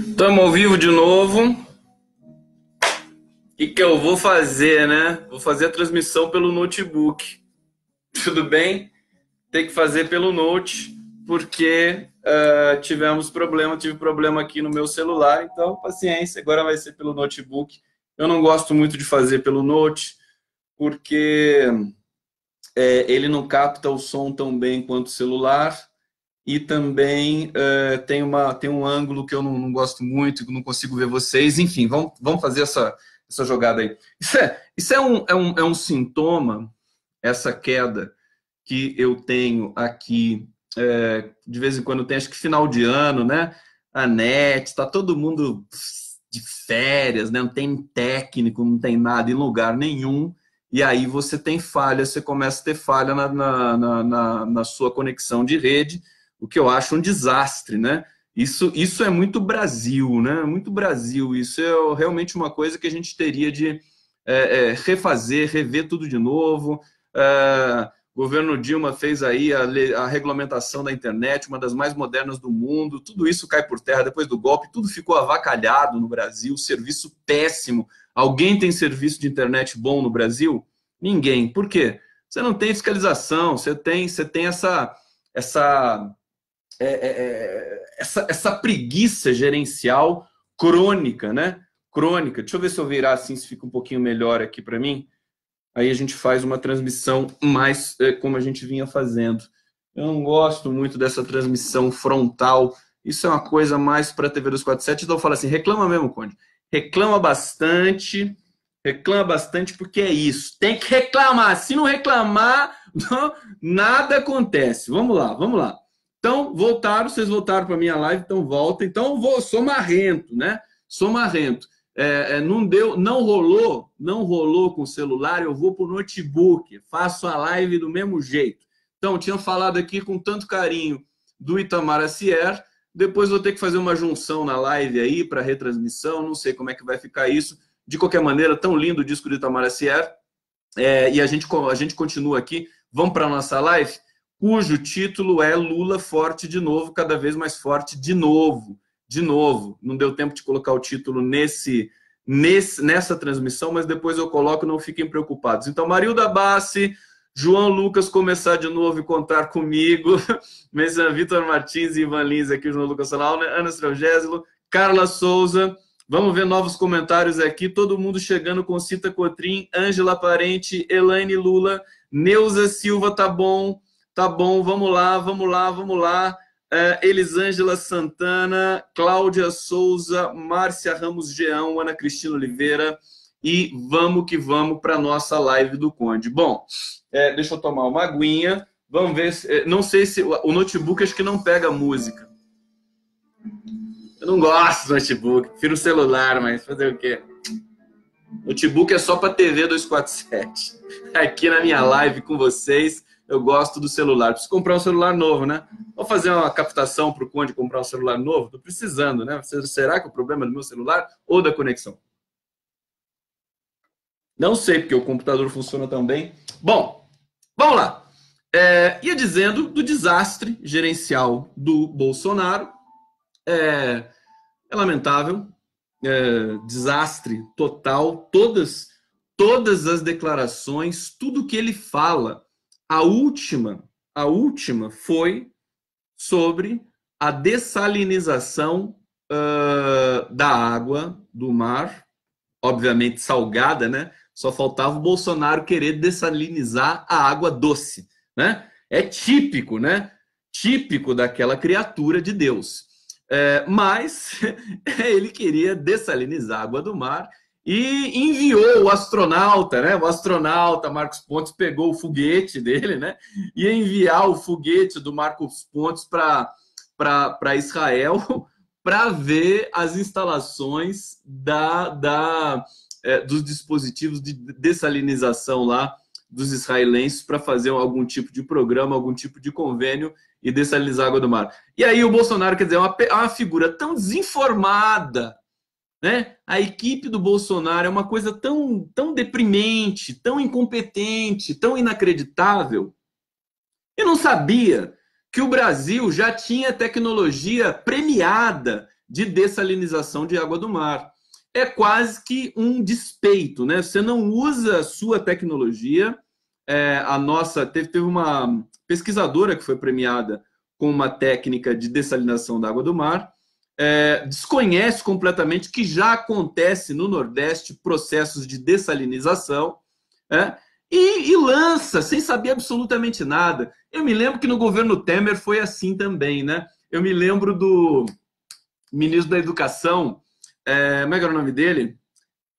Estamos ao vivo de novo. O que eu vou fazer, né? Vou fazer a transmissão pelo notebook. Tudo bem? Tem que fazer pelo Note, porque tive problema aqui no meu celular, então paciência, agora vai ser pelo notebook. Eu não gosto muito de fazer pelo Note, porque ele não capta o som tão bem quanto o celular, e também tem um ângulo que eu não gosto muito, que não consigo ver vocês. Enfim, vamos fazer essa jogada aí. Isso é um sintoma, essa queda que eu tenho aqui, de vez em quando tem, acho que final de ano, né? A net, está todo mundo de férias, né? Não tem técnico, não tem nada em lugar nenhum, e aí você tem falha, você começa a ter falha na sua conexão de rede, o que eu acho um desastre, né? Isso é muito Brasil, né? Muito Brasil. Isso é realmente uma coisa que a gente teria de refazer, rever tudo de novo. O governo Dilma fez aí a regulamentação da internet, uma das mais modernas do mundo. Tudo isso cai por terra depois do golpe. Tudo ficou avacalhado no Brasil, serviço péssimo. Alguém tem serviço de internet bom no Brasil? Ninguém. Por quê? Você não tem fiscalização, você tem essa preguiça gerencial crônica, né? Crônica. Deixa eu ver se eu virar assim, se fica um pouquinho melhor aqui para mim. Aí a gente faz uma transmissão mais como a gente vinha fazendo. Eu não gosto muito dessa transmissão frontal. Isso é uma coisa mais para a TV 247. Então eu falo assim, reclama mesmo, Conde. Reclama bastante porque é isso. Tem que reclamar. Se não reclamar, não, nada acontece. Vamos lá. Então, vocês voltaram para a minha live, então volta. Então, sou marrento, né? Sou marrento. Não rolou com o celular, eu vou para o notebook, faço a live do mesmo jeito. Então, tinha falado aqui com tanto carinho do Itamar Acier, depois vou ter que fazer uma junção na live aí para retransmissão, não sei como é que vai ficar isso. De qualquer maneira, tão lindo o disco do Itamar Acier. E a gente continua aqui, vamos para a nossa live, cujo título é Lula forte de novo, cada vez mais forte de novo. De novo, não deu tempo de colocar o título nessa transmissão, mas depois eu coloco, não fiquem preocupados. Então, Marilda Bassi, João Lucas começar de novo e contar comigo, Vitor Martins e Ivan Lins aqui, João Lucas Sanal, Ana Strangésilo, Carla Souza, vamos ver novos comentários aqui, todo mundo chegando com Cita Cotrim, Ângela Parente, Elaine Lula, Neuza Silva, tá bom, vamos lá. Elisângela Santana, Cláudia Souza, Márcia Ramos Geão, Ana Cristina Oliveira, e vamos que vamos para a nossa live do Conde. Bom, deixa eu tomar uma aguinha, vamos ver, não sei se o notebook acho que não pega música. Eu não gosto do notebook, prefiro o celular, mas fazer o quê? Notebook é só para TV 247. Aqui na minha live com vocês, eu gosto do celular. Preciso comprar um celular novo, né? Vou fazer uma captação para o Conde comprar um celular novo? Estou precisando, né? Será que o problema é do meu celular ou da conexão? Não sei, porque o computador funciona tão bem. Bom, vamos lá. Ia dizendo do desastre gerencial do Bolsonaro. É lamentável. Desastre total. Todas as declarações, tudo que ele fala. A última foi sobre a dessalinização da água do mar, obviamente salgada, né? Só faltava o Bolsonaro querer dessalinizar a água doce, né? É típico, né? Típico daquela criatura de Deus. Mas ele queria dessalinizar a água do mar e enviou o astronauta, né? O astronauta Marcos Pontes pegou o foguete dele, né? Ia enviar o foguete do Marcos Pontes para Israel para ver as instalações dos dispositivos de dessalinização lá dos israelenses para fazer algum tipo de programa, algum tipo de convênio e dessalinizar a água do mar. E aí o Bolsonaro, quer dizer, é uma figura tão desinformada, né? A equipe do Bolsonaro é uma coisa tão deprimente, tão incompetente, tão inacreditável. Eu não sabia que o Brasil já tinha tecnologia premiada de dessalinização de água do mar. É quase que um despeito, né? Você não usa a sua tecnologia. A nossa teve uma pesquisadora que foi premiada com uma técnica de dessalinização da água do mar. Desconhece completamente que já acontece no Nordeste processos de dessalinização, e lança sem saber absolutamente nada. Eu me lembro que no governo Temer foi assim também, né? Eu me lembro do ministro da Educação, como é que era o nome dele?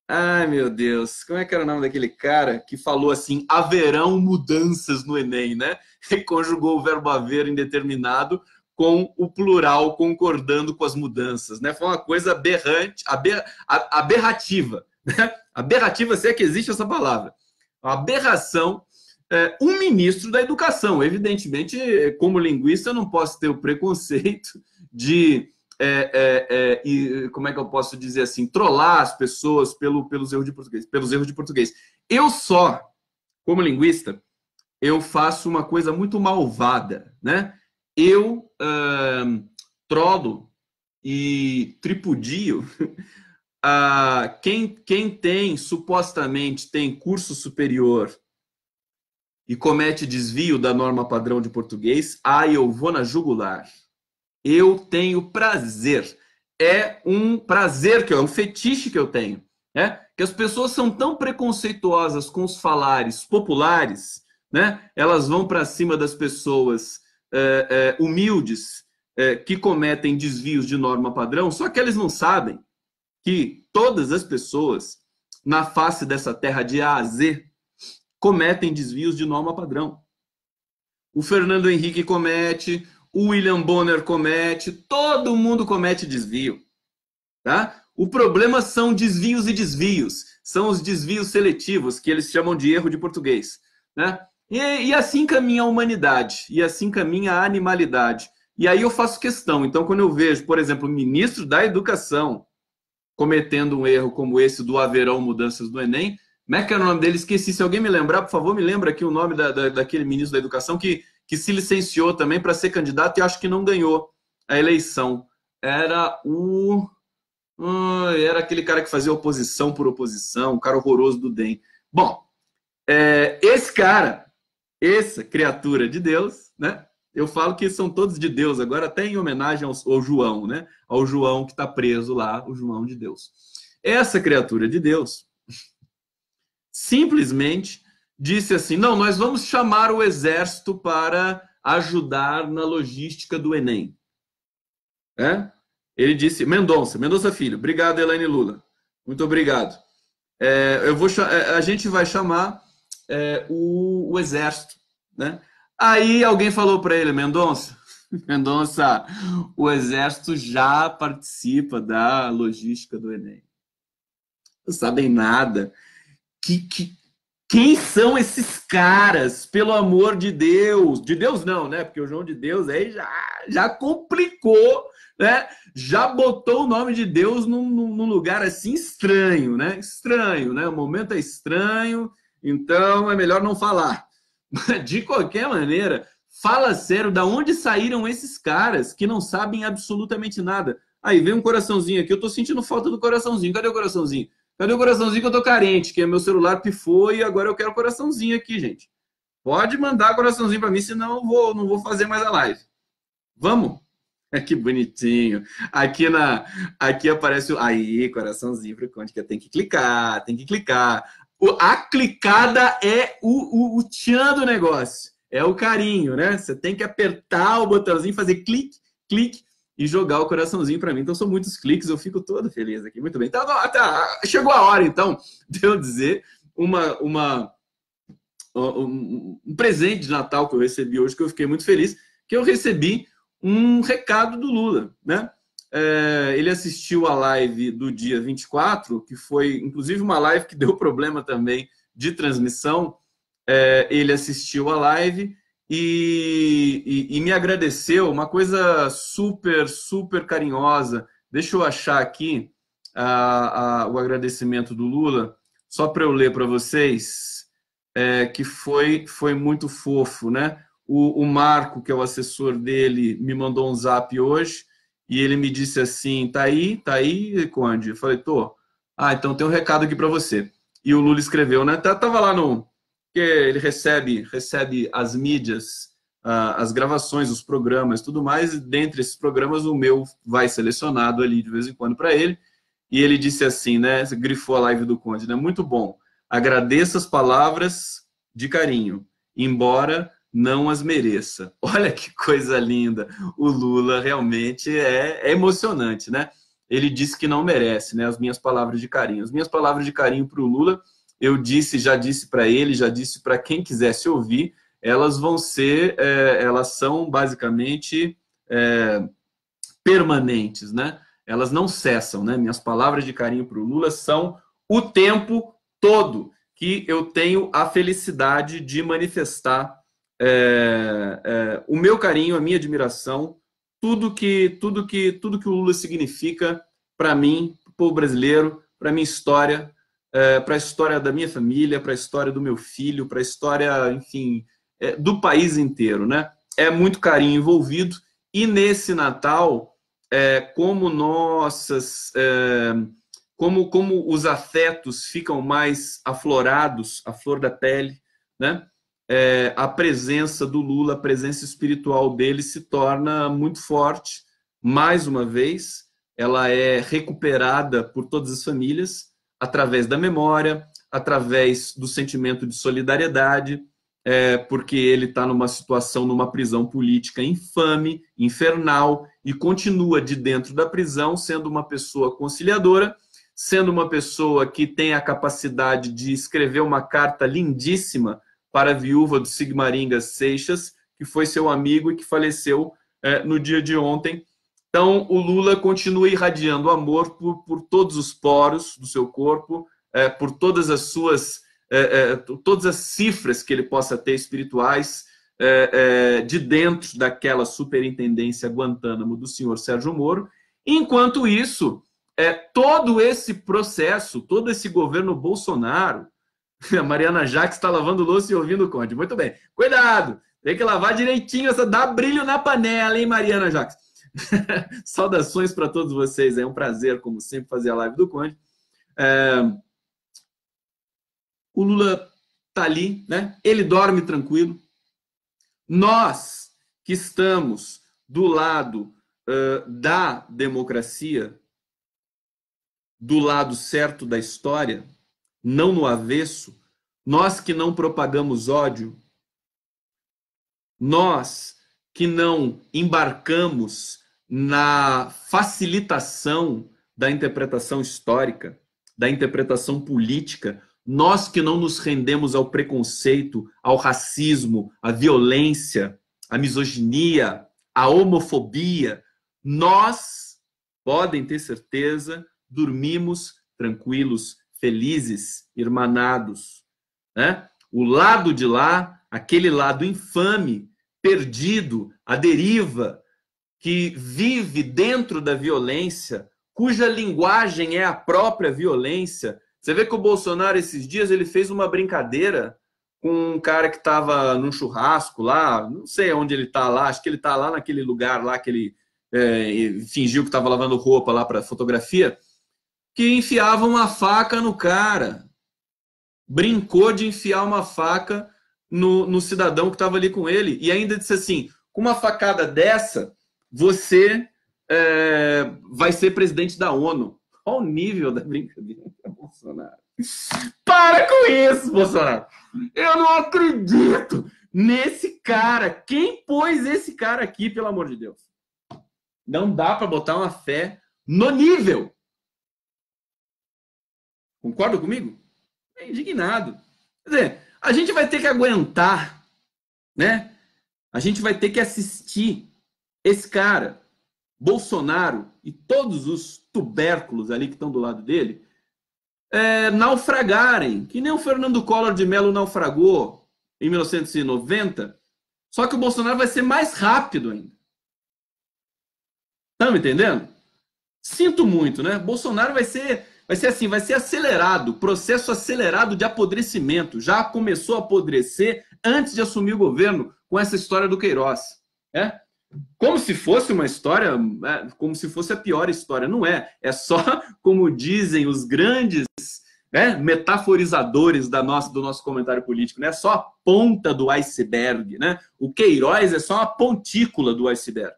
Ai, meu Deus, como é que era o nome daquele cara que falou assim, haverão mudanças no Enem, né? E conjugou o verbo haver indeterminado com o plural concordando com as mudanças, né? Foi uma coisa aberrante, aberrativa, né? Aberrativa, se é que existe essa palavra. Uma aberração. Um ministro da Educação, evidentemente, como linguista, eu não posso ter o preconceito de como é que eu posso dizer assim, trollar as pessoas pelos erros de português. Eu só, como linguista, eu faço uma coisa muito malvada, né? Eu trolo e tripudio quem supostamente tem curso superior e comete desvio da norma padrão de português, eu vou na jugular. Eu tenho prazer. É um prazer que é um fetiche que eu tenho, né? Que as pessoas são tão preconceituosas com os falares populares, né? Elas vão para cima das pessoas humildes que cometem desvios de norma padrão, só que eles não sabem que todas as pessoas na face dessa terra de A a Z cometem desvios de norma padrão. O Fernando Henrique comete, o William Bonner comete, todo mundo comete desvio. Tá? O problema são desvios e desvios. São os desvios seletivos, que eles chamam de erro de português. Né? E assim caminha a humanidade, e assim caminha a animalidade. E aí eu faço questão. Então, quando eu vejo, por exemplo, o ministro da Educação cometendo um erro como esse do haverão mudanças do Enem, como é que era o nome dele? Esqueci. Se alguém me lembrar, por favor, me lembra aqui o nome daquele ministro da Educação que se licenciou também para ser candidato e acho que não ganhou a eleição. Era aquele cara que fazia oposição por oposição, um cara horroroso do DEM. Bom, esse cara, essa criatura de Deus, né? Eu falo que são todos de Deus agora, até em homenagem ao João, né? Ao João que está preso lá, o João de Deus. Essa criatura de Deus simplesmente disse assim, não, nós vamos chamar o exército para ajudar na logística do Enem. Ele disse, Mendonça Filho, obrigado, Elaine Lula, muito obrigado. A gente vai chamar o exército, né? Aí alguém falou para ele, Mendonça, o exército já participa da logística do Enem. Não sabem nada. Quem são esses caras, pelo amor de Deus? De Deus não, né? Porque o João de Deus aí já complicou, né? Já botou o nome de Deus num lugar assim estranho, né? Estranho, né? O momento é estranho, então é melhor não falar. De qualquer maneira, fala sério, da onde saíram esses caras que não sabem absolutamente nada? Aí vem um coraçãozinho aqui, eu tô sentindo falta do coraçãozinho. Cadê o coraçãozinho? Cadê o coraçãozinho que eu tô carente? Que meu celular pifou e agora eu quero coraçãozinho aqui, gente. Pode mandar coraçãozinho para mim, senão eu não vou fazer mais a live. Vamos? Que bonitinho. Aqui aparece o... Aí, coraçãozinho para onde que tem que clicar, tem que clicar. A clicada é o tchan do negócio. É o carinho, né? Você tem que apertar o botãozinho, fazer clique, clique e jogar o coraçãozinho para mim. Então, são muitos cliques, eu fico todo feliz aqui. Muito bem. Então, chegou a hora, então, de eu dizer um presente de Natal que eu recebi hoje, que eu fiquei muito feliz, que eu recebi um recado do Lula, né? Ele assistiu a live do dia 24, que foi, inclusive, uma live que deu problema também de transmissão. Ele assistiu a live e me agradeceu, uma coisa super, super carinhosa. Deixa eu achar aqui o agradecimento do Lula, só para eu ler para vocês, que foi muito fofo, né? O Marco, que é o assessor dele, me mandou um zap hoje e ele me disse assim: tá aí, Conde? Eu falei: tô. Ah, então tem um recado aqui para você. E o Lula escreveu, né? Tava lá no. Que ele recebe as mídias, as gravações, os programas, tudo mais. E dentre esses programas, o meu vai selecionado ali de vez em quando para ele. E ele disse assim, né? Grifou a live do Conde, né? Muito bom. Agradeço as palavras de carinho, embora não as mereça. Olha que coisa linda. O Lula realmente é emocionante, né? Ele disse que não merece, né? As minhas palavras de carinho. As minhas palavras de carinho para o Lula, eu disse, já disse para ele, já disse para quem quisesse ouvir, elas vão ser, elas são basicamente permanentes, né? Elas não cessam, né? Minhas palavras de carinho para o Lula são o tempo todo que eu tenho a felicidade de manifestar o meu carinho, a minha admiração, tudo que o Lula significa para mim, para o povo brasileiro, para a minha história, para a história da minha família, para a história do meu filho, para a história, enfim, do país inteiro, né? É muito carinho envolvido e nesse Natal, como os afetos ficam mais aflorados, a flor da pele, né? A presença do Lula, a presença espiritual dele se torna muito forte. Mais uma vez, ela é recuperada por todas as famílias através da memória, através do sentimento de solidariedade, porque ele está numa situação, numa prisão política infame, infernal, e continua de dentro da prisão sendo uma pessoa conciliadora, sendo uma pessoa que tem a capacidade de escrever uma carta lindíssima para a viúva do Sigmaringas Seixas, que foi seu amigo e que faleceu no dia de ontem. Então, o Lula continua irradiando amor por todos os poros do seu corpo, por todas as suas, todas as cifras que ele possa ter espirituais, de dentro daquela superintendência Guantánamo do senhor Sérgio Moro. Enquanto isso, todo esse processo, todo esse governo Bolsonaro, a Mariana Jacques está lavando louça e ouvindo o Conde. Muito bem. Cuidado! Tem que lavar direitinho, dá brilho na panela, hein, Mariana Jacques? Saudações para todos vocês. É um prazer, como sempre, fazer a live do Conde. O Lula está ali, né? Ele dorme tranquilo. Nós que estamos do lado da democracia, do lado certo da história, não no avesso, nós que não propagamos ódio, nós que não embarcamos na facilitação da interpretação histórica, da interpretação política, nós que não nos rendemos ao preconceito, ao racismo, à violência, à misoginia, à homofobia, nós, podem ter certeza, dormimos tranquilos, felizes, irmanados, né? O lado de lá, aquele lado infame, perdido, à deriva, que vive dentro da violência, cuja linguagem é a própria violência. Você vê que o Bolsonaro, esses dias, ele fez uma brincadeira com um cara que estava num churrasco lá, não sei onde ele está lá, acho que ele está lá naquele lugar lá que ele fingiu que estava lavando roupa lá para fotografia, que enfiava uma faca no cara. Brincou de enfiar uma faca no cidadão que estava ali com ele. E ainda disse assim, com uma facada dessa, você vai ser presidente da ONU. Olha o nível da brincadeira, Bolsonaro. Para com isso, Bolsonaro. Eu não acredito nesse cara. Quem pôs esse cara aqui, pelo amor de Deus? Não dá para botar uma fé no nível. Concorda comigo? É indignado. Quer dizer, a gente vai ter que aguentar, né? A gente vai ter que assistir esse cara, Bolsonaro e todos os tubérculos ali que estão do lado dele, naufragarem, que nem o Fernando Collor de Mello naufragou em 1990, só que o Bolsonaro vai ser mais rápido ainda. Estão me entendendo? Sinto muito, né? Bolsonaro vai ser Vai ser assim, vai ser acelerado, processo acelerado de apodrecimento. Já começou a apodrecer antes de assumir o governo com essa história do Queiroz. É? Como se fosse uma história, como se fosse a pior história. Não é. É só, como dizem os grandes metaforizadores do nosso comentário político, né? É só a ponta do iceberg. Né? O Queiroz é só uma pontícula do iceberg.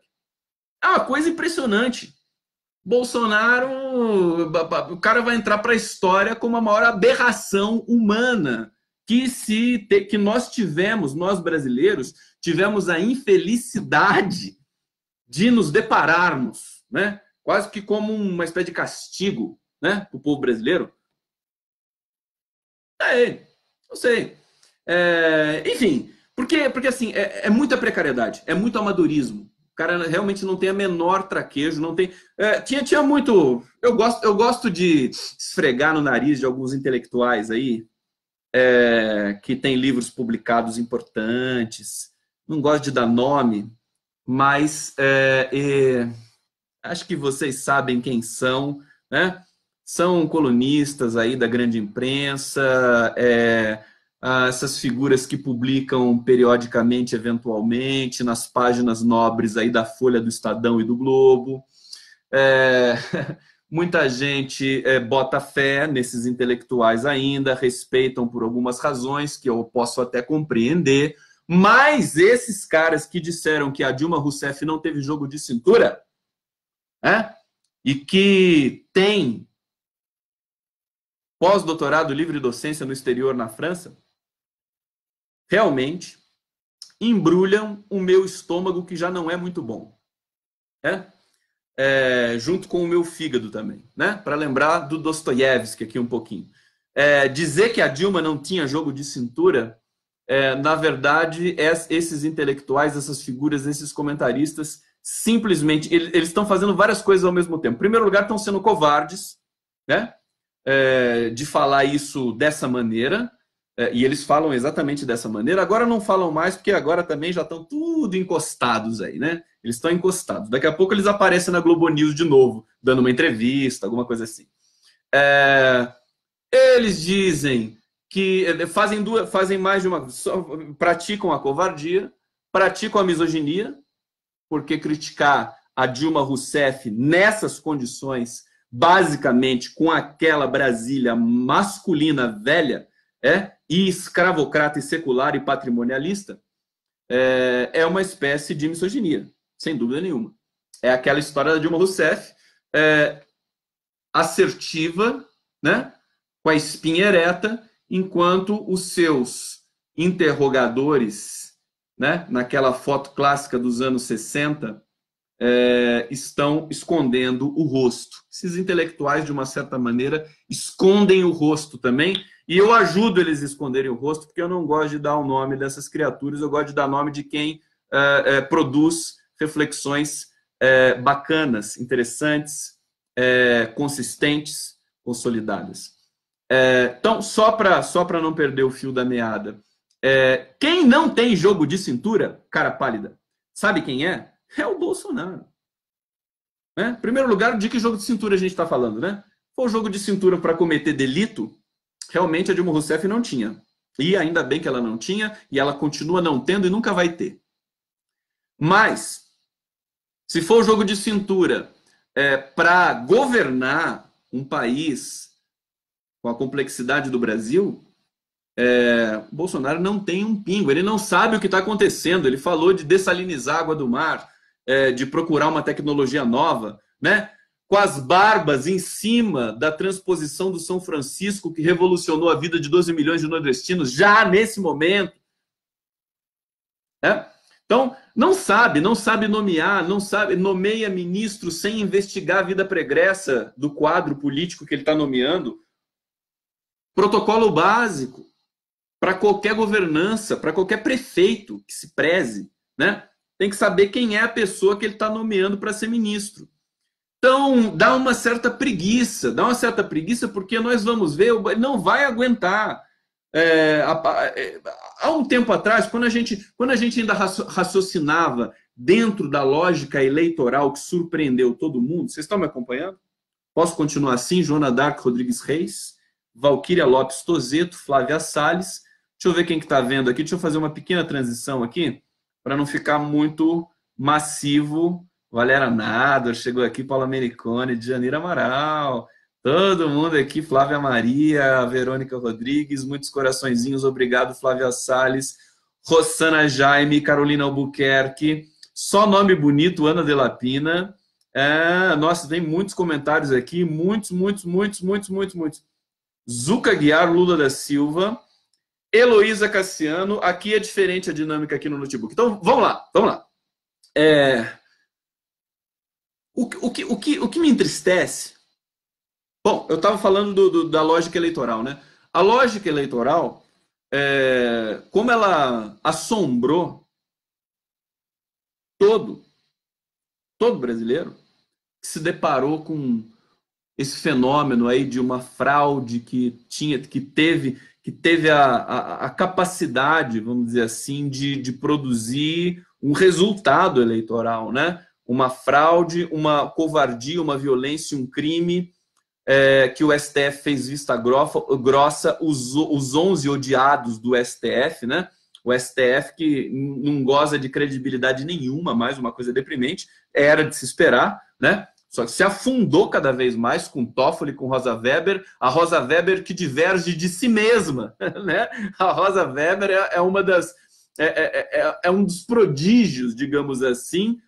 É uma coisa impressionante. Bolsonaro, o cara vai entrar para a história como a maior aberração humana que nós tivemos, nós brasileiros, tivemos a infelicidade de nos depararmos, né? Quase que como uma espécie de castigo, né, para o povo brasileiro. Não sei. Enfim, porque assim, é muita precariedade, é muito amadorismo. O cara realmente não tem a menor traquejo, não tem. Tinha muito. Eu gosto de esfregar no nariz de alguns intelectuais aí que tem livros publicados importantes. Não gosto de dar nome, mas acho que vocês sabem quem são, né? São colunistas aí da grande imprensa, essas figuras que publicam periodicamente, eventualmente, nas páginas nobres aí da Folha, do Estadão e do Globo. Muita gente bota fé nesses intelectuais ainda, respeitam por algumas razões que eu posso até compreender, mas esses caras que disseram que a Dilma Rousseff não teve jogo de cintura, e que tem pós-doutorado livre docência no exterior na França, realmente embrulham o meu estômago, que já não é muito bom. Junto com o meu fígado também, né? Para lembrar do Dostoiévski aqui um pouquinho. Dizer que a Dilma não tinha jogo de cintura, na verdade, esses intelectuais, essas figuras, esses comentaristas, simplesmente, eles estão fazendo várias coisas ao mesmo tempo. Em primeiro lugar, estão sendo covardes, né? De falar isso dessa maneira, e eles falam exatamente dessa maneira. Agora não falam mais, porque agora também já estão tudo encostados aí, né? Eles estão encostados. Daqui a pouco eles aparecem na Globo News de novo, dando uma entrevista, alguma coisa assim. Eles dizem que fazem mais de uma... praticam a covardia, praticam a misoginia, porque criticar a Dilma Rousseff nessas condições, basicamente com aquela Brasília masculina velha, e escravocrata e secular e patrimonialista, é uma espécie de misoginia, sem dúvida nenhuma. É aquela história da Dilma Rousseff, assertiva, né, com a espinha ereta, enquanto os seus interrogadores, né, naquela foto clássica dos anos 60, estão escondendo o rosto. Esses intelectuais, de uma certa maneira, escondem o rosto também, e eu ajudo eles a esconderem o rosto, porque eu não gosto de dar o nome dessas criaturas, eu gosto de dar nome de quem produz reflexões bacanas, interessantes, consistentes, consolidadas. Então, só para não perder o fio da meada, quem não tem jogo de cintura, cara pálida, sabe quem é? É o Bolsonaro. Em primeiro lugar, de que jogo de cintura a gente está falando, né? For jogo de cintura para cometer delito, realmente a Dilma Rousseff não tinha. E ainda bem que ela não tinha, e ela continua não tendo e nunca vai ter. Mas, se for jogo de cintura para governar um país com a complexidade do Brasil, Bolsonaro não tem um pingo, ele não sabe o que está acontecendo. Ele falou de dessalinizar a água do mar, de procurar uma tecnologia nova, né? Com as barbas em cima da transposição do São Francisco, que revolucionou a vida de 12 milhões de nordestinos já nesse momento. Então, não sabe nomear, nomeia ministro sem investigar a vida pregressa do quadro político que ele está nomeando. Protocolo básico para qualquer governança, para qualquer prefeito que se preze, né? Tem que saber quem é a pessoa que ele está nomeando para ser ministro. Então, dá uma certa preguiça, porque nós vamos ver, ele não vai aguentar. Há um tempo atrás, quando a gente ainda raciocinava dentro da lógica eleitoral que surpreendeu todo mundo, vocês estão me acompanhando? Posso continuar assim? Joana Dark Rodrigues Reis, Valquíria Lopes Tozeto, Flávia Salles. Deixa eu ver quem que está vendo aqui. Deixa eu fazer uma pequena transição aqui, para não ficar muito massivo. Valéria Nador chegou aqui, Paula Americone, Janira Amaral, todo mundo aqui, Flávia Maria, Verônica Rodrigues, muitos coraçõezinhos, obrigado, Flávia Salles, Rossana Jaime, Carolina Albuquerque, só nome bonito, Ana Delapina. Nossa, tem muitos comentários aqui, muitos. Zuca Guiar, Lula da Silva, Heloísa Cassiano. Aqui é diferente a dinâmica aqui no notebook. Então, vamos lá. O que me entristece... Bom, eu estava falando da lógica eleitoral, né? A lógica eleitoral, como ela assombrou todo brasileiro que se deparou com esse fenômeno aí de uma fraude que teve a capacidade, vamos dizer assim, de produzir um resultado eleitoral, né? Uma fraude, uma covardia, uma violência, um crime que o STF fez vista grossa, os 11 odiados do STF, né? O STF que não goza de credibilidade nenhuma, mais uma coisa deprimente, era de se esperar, né? Só que se afundou cada vez mais com Toffoli, com Rosa Weber, a Rosa Weber que diverge de si mesma, né? A Rosa Weber é um dos prodígios, digamos assim,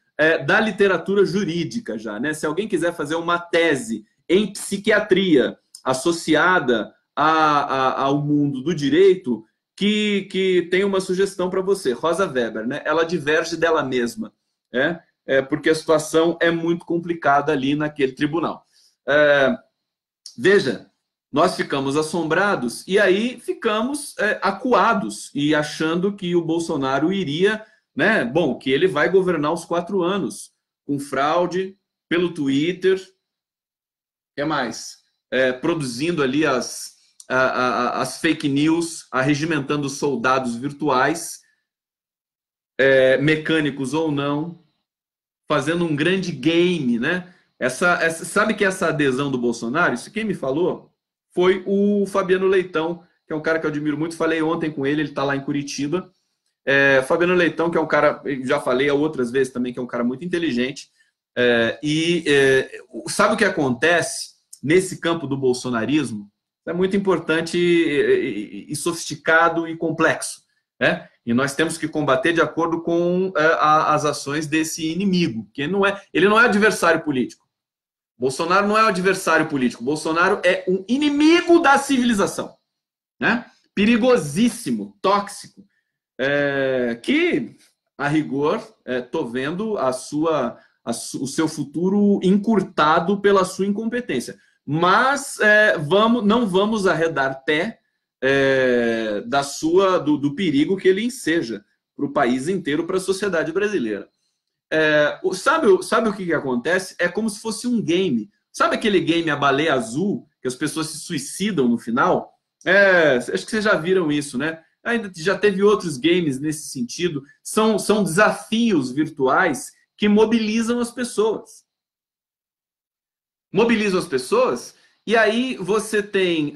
da literatura jurídica já, né? Se alguém quiser fazer uma tese em psiquiatria associada ao mundo do direito, que tem uma sugestão para você, Rosa Weber, né? Ela diverge dela mesma, porque a situação é muito complicada ali naquele tribunal. Veja, nós ficamos assombrados e aí ficamos acuados e achando que o Bolsonaro iria, né? Bom, que ele vai governar os 4 anos com fraude pelo Twitter, que mais? Produzindo ali as fake news, arregimentando soldados virtuais, mecânicos ou não, fazendo um grande game, né? Sabe que essa adesão do Bolsonaro, isso quem me falou foi o Fabiano Leitão, que é um cara que eu admiro muito, falei ontem com ele está lá em Curitiba. Fabiano Leitão, que é um cara, já falei outras vezes também, que é um cara muito inteligente, sabe o que acontece nesse campo do bolsonarismo? É muito importante e sofisticado e complexo, né? E nós temos que combater de acordo com as ações desse inimigo, que ele não é adversário político. Bolsonaro não é um adversário político. Bolsonaro é um inimigo da civilização, né? Perigosíssimo, tóxico, que, a rigor, estou vendo o seu futuro encurtado pela sua incompetência. Mas não vamos arredar pé do perigo que ele enseja para o país inteiro, para a sociedade brasileira. Sabe o que acontece? É como se fosse um game. Sabe aquele game A Baleia Azul, que as pessoas se suicidam no final? Acho que vocês já viram isso, né? Ainda já teve outros games nesse sentido. São desafios virtuais que mobilizam as pessoas. Mobilizam as pessoas, e aí você tem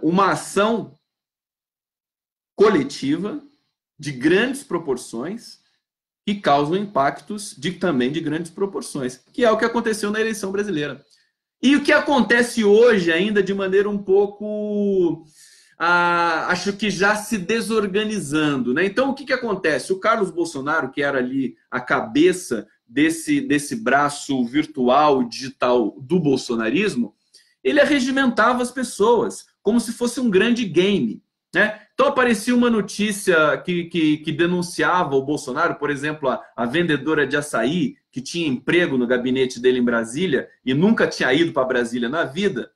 uma ação coletiva de grandes proporções que causam impactos também de grandes proporções, que é o que aconteceu na eleição brasileira. E o que acontece hoje ainda de maneira um pouco... acho que já se desorganizando, né? Então, o que acontece? O Carlos Bolsonaro, que era ali a cabeça desse braço virtual, digital do bolsonarismo, ele arregimentava as pessoas como se fosse um grande game, né? Então aparecia uma notícia que denunciava o Bolsonaro, por exemplo, a vendedora de açaí, que tinha emprego no gabinete dele em Brasília e nunca tinha ido para Brasília na vida.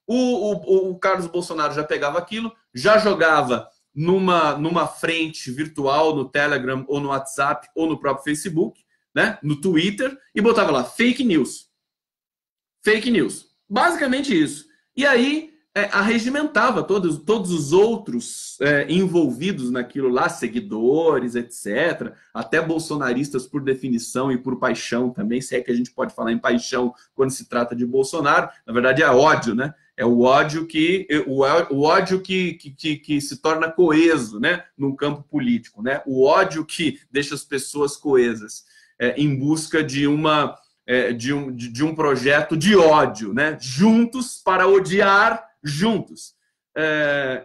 O Carlos Bolsonaro já pegava aquilo, já jogava numa frente virtual, no Telegram, ou no WhatsApp, ou no próprio Facebook, né? No Twitter, e botava lá, fake news. Fake news. Basicamente isso. E aí, arregimentava todos os outros envolvidos naquilo lá, seguidores, etc. Até bolsonaristas por definição e por paixão também, se é que a gente pode falar em paixão quando se trata de Bolsonaro. Na verdade, é ódio, né? É o ódio que se torna coeso, né, no campo político, né? O ódio que deixa as pessoas coesas em busca de um projeto de ódio, né? Juntos para odiar juntos.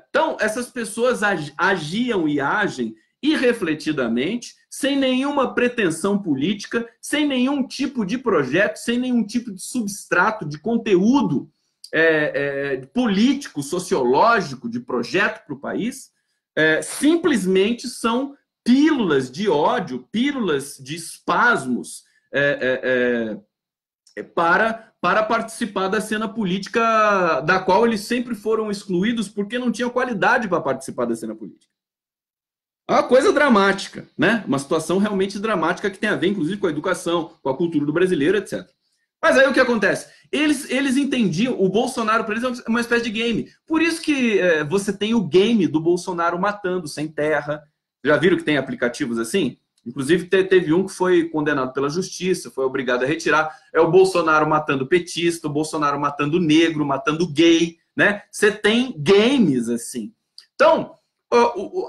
Então, essas pessoas agiam e agem irrefletidamente, sem nenhuma pretensão política, sem nenhum tipo de projeto, sem nenhum tipo de substrato, de conteúdo político, sociológico, de projeto para o país, simplesmente são pílulas de ódio, pílulas de espasmos para participar da cena política da qual eles sempre foram excluídos porque não tinham qualidade para participar da cena política. É uma coisa dramática, né? Uma situação realmente dramática que tem a ver, inclusive, com a educação, com a cultura do brasileiro, etc. Mas aí o que acontece? Eles entendiam, o Bolsonaro, para eles, é uma espécie de game. Por isso que você tem o game do Bolsonaro matando sem terra. Já viram que tem aplicativos assim? Inclusive, teve um que foi condenado pela justiça, foi obrigado a retirar. É o Bolsonaro matando petista, o Bolsonaro matando negro, matando gay, né? Você tem games assim. Então,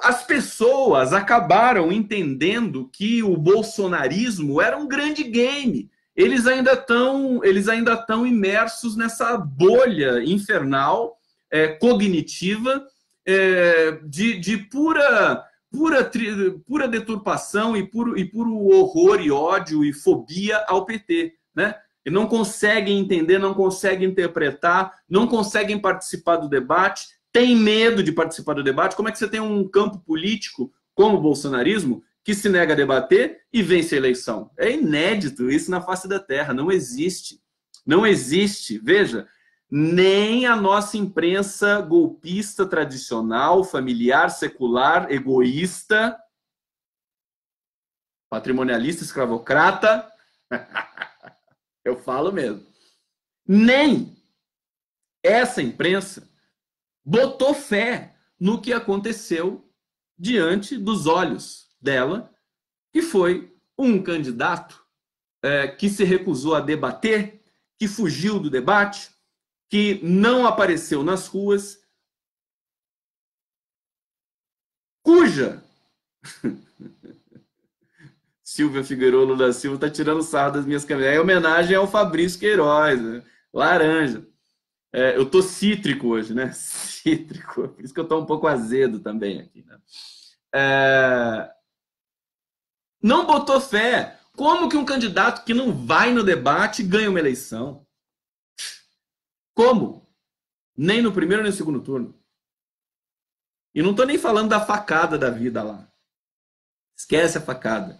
as pessoas acabaram entendendo que o bolsonarismo era um grande game. Eles ainda estão imersos nessa bolha infernal, cognitiva, de pura deturpação e puro horror e ódio e fobia ao PT, né? E não conseguem entender, não conseguem interpretar, não conseguem participar do debate, têm medo de participar do debate. Como é que você tem um campo político como o bolsonarismo que se nega a debater e vence a eleição? É inédito isso na face da terra, não existe. Não existe, veja, nem a nossa imprensa golpista tradicional, familiar, secular, egoísta, patrimonialista, escravocrata, eu falo mesmo, nem essa imprensa botou fé no que aconteceu diante dos olhos dela, que foi um candidato que se recusou a debater, que fugiu do debate, que não apareceu nas ruas, cuja Silvia Figueiredo da Silva está tirando sarro das minhas camisas. É homenagem ao Fabrício Queiroz, né? Laranja. Eu tô cítrico hoje, né? Cítrico. Por isso que eu tô um pouco azedo também aqui, né? Não botou fé. Como que um candidato que não vai no debate ganha uma eleição? Como? Nem no primeiro nem no segundo turno. E não tô nem falando da facada da vida lá. Esquece a facada.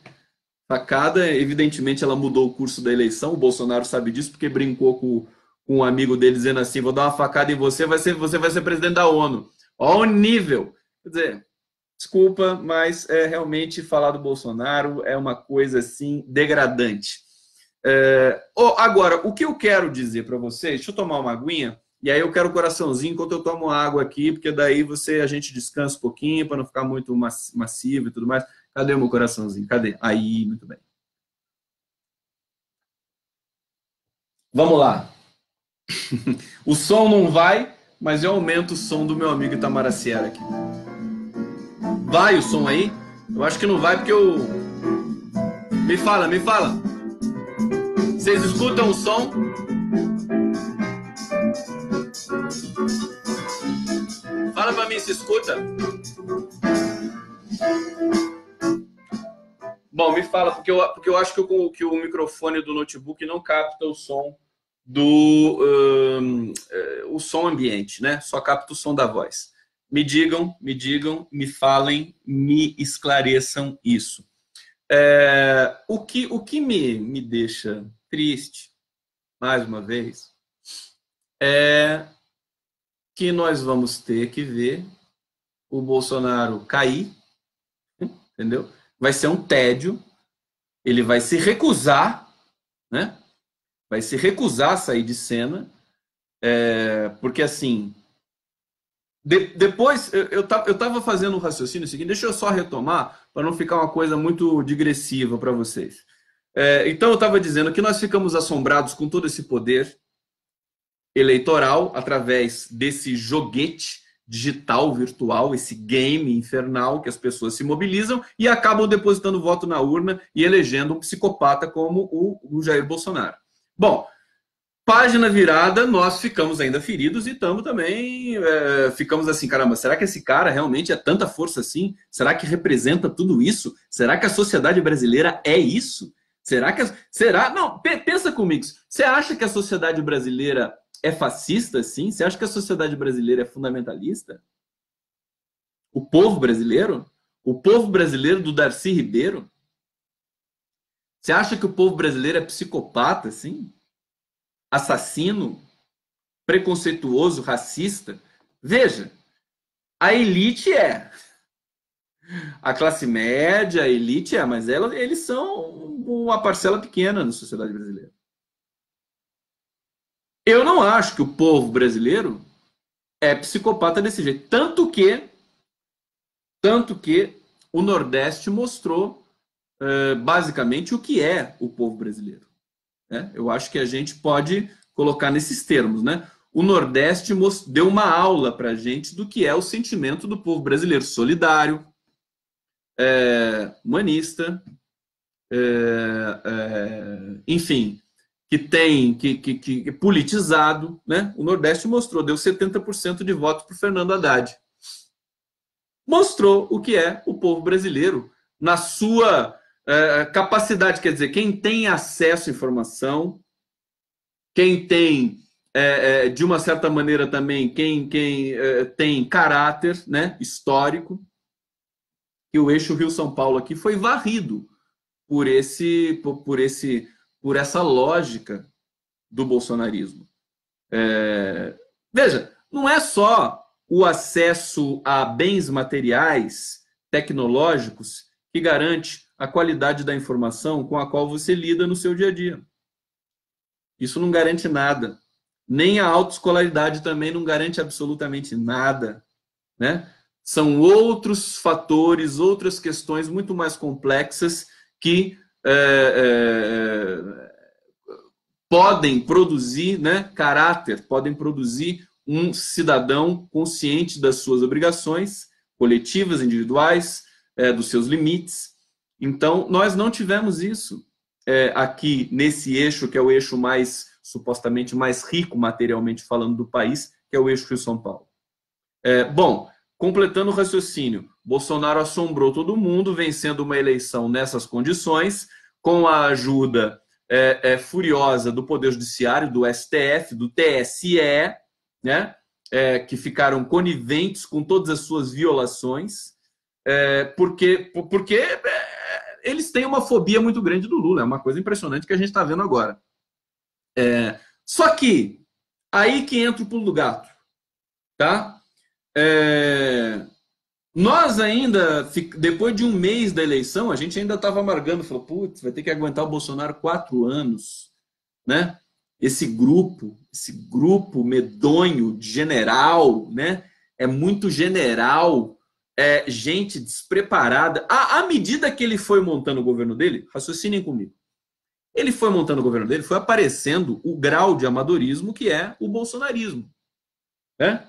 Facada, evidentemente, ela mudou o curso da eleição. O Bolsonaro sabe disso porque brincou com um amigo dele dizendo assim: vou dar uma facada em você, você vai ser presidente da ONU. Ó o nível. Quer dizer, desculpa, mas realmente falar do Bolsonaro é uma coisa assim degradante. Agora, o que eu quero dizer para vocês, deixa eu tomar uma aguinha, e aí eu quero coraçãozinho enquanto eu tomo água aqui, porque daí a gente descansa um pouquinho para não ficar muito massivo e tudo mais. Cadê o meu coraçãozinho? Cadê? Aí, muito bem. Vamos lá. O som não vai, mas eu aumento o som do meu amigo Itamaraciara aqui. Vai o som aí? Eu acho que não vai porque eu... Me fala. Vocês escutam o som? Fala pra mim se escuta. Bom, me fala, porque eu acho que o microfone do notebook não capta o som o som ambiente, né? Só capta o som da voz. Me digam, me falem, me esclareçam isso. O que me deixa triste, mais uma vez, é que nós vamos ter que ver o Bolsonaro cair, entendeu? Vai ser um tédio, ele vai se recusar, né? Vai se recusar a sair de cena, porque assim, Depois, eu estava fazendo um raciocínio seguinte, deixa eu só retomar, para não ficar uma coisa muito digressiva para vocês. Então, eu estava dizendo que nós ficamos assombrados com todo esse poder eleitoral através desse joguete digital, virtual, esse game infernal que as pessoas se mobilizam e acabam depositando voto na urna e elegendo um psicopata como o Jair Bolsonaro. Bom, página virada, nós ficamos ainda feridos e estamos também, ficamos assim, caramba, será que esse cara realmente é tanta força assim? Será que representa tudo isso? Será que a sociedade brasileira é isso? Será? Não, pensa comigo. Você acha que a sociedade brasileira é fascista, sim? Você acha que a sociedade brasileira é fundamentalista? O povo brasileiro? O povo brasileiro do Darcy Ribeiro? Você acha que o povo brasileiro é psicopata, sim? Assassino? Preconceituoso? Racista? Veja, a elite é. A classe média, a elite é, mas eles são uma parcela pequena na sociedade brasileira. Eu não acho que o povo brasileiro é psicopata desse jeito. Tanto que o Nordeste mostrou basicamente o que é o povo brasileiro. Né? Eu acho que a gente pode colocar nesses termos. Né? O Nordeste deu uma aula para a gente do que é o sentimento do povo brasileiro. Solidário, humanista, enfim, que é politizado, né? O Nordeste mostrou, deu 70% de votos para o Fernando Haddad. Mostrou o que é o povo brasileiro na sua capacidade, quer dizer, quem tem acesso à informação, quem tem, de uma certa maneira também, quem tem caráter, né, histórico, que o eixo Rio-São Paulo aqui foi varrido por essa lógica do bolsonarismo. Veja, não é só o acesso a bens materiais, tecnológicos, que garante a qualidade da informação com a qual você lida no seu dia a dia. Isso não garante nada. Nem a autoescolaridade também não garante absolutamente nada, né? São outros fatores, outras questões muito mais complexas que podem produzir, né, caráter, podem produzir um cidadão consciente das suas obrigações coletivas, individuais, dos seus limites. Então, nós não tivemos isso aqui nesse eixo, que é o eixo supostamente mais rico materialmente falando do país, que é o eixo Rio-São Paulo. Bom, completando o raciocínio, Bolsonaro assombrou todo mundo, vencendo uma eleição nessas condições, com a ajuda furiosa do Poder Judiciário, do STF, do TSE, né, que ficaram coniventes com todas as suas violações, porque eles têm uma fobia muito grande do Lula, é uma coisa impressionante que a gente está vendo agora. Só que, aí que entra o pulo do gato, tá? Nós ainda, depois de um mês da eleição, a gente ainda estava amargando, falou, putz, vai ter que aguentar o Bolsonaro 4 anos, né? Esse grupo medonho, general, né? É muito general, gente despreparada. À medida que ele foi montando o governo dele, raciocinem comigo, ele foi montando o governo dele, foi aparecendo o grau de amadorismo que é o bolsonarismo. Né?